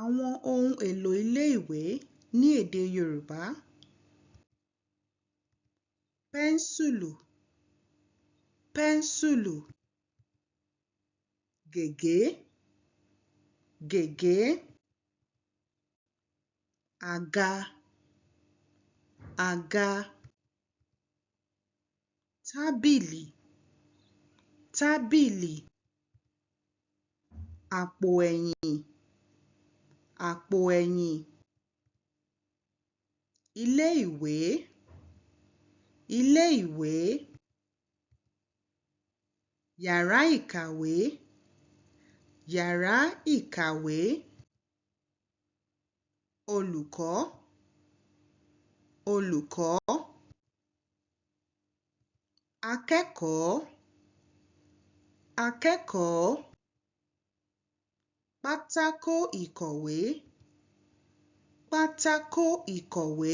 Àwọn ohun èlò ilé-ìwé ní èdè Yorùbá. Pẹ́ńsùlù, pẹ́ńsùlù. Gègé, gègé. Àga, àga. Tábìlì, tábìlì. Àpò ẹ̀yìn, àpò ẹ̀yìn. Ilé-ìwé, ilé-ìwé. Yàrá ìkàwé, yàrá ìkàwé. Olùkọ́, olùkọ́. Akẹ́kọ̀ọ́, akẹ́kọ̀ọ́. Pátákó ìkọ̀wé, pátákó ìkọ̀wé.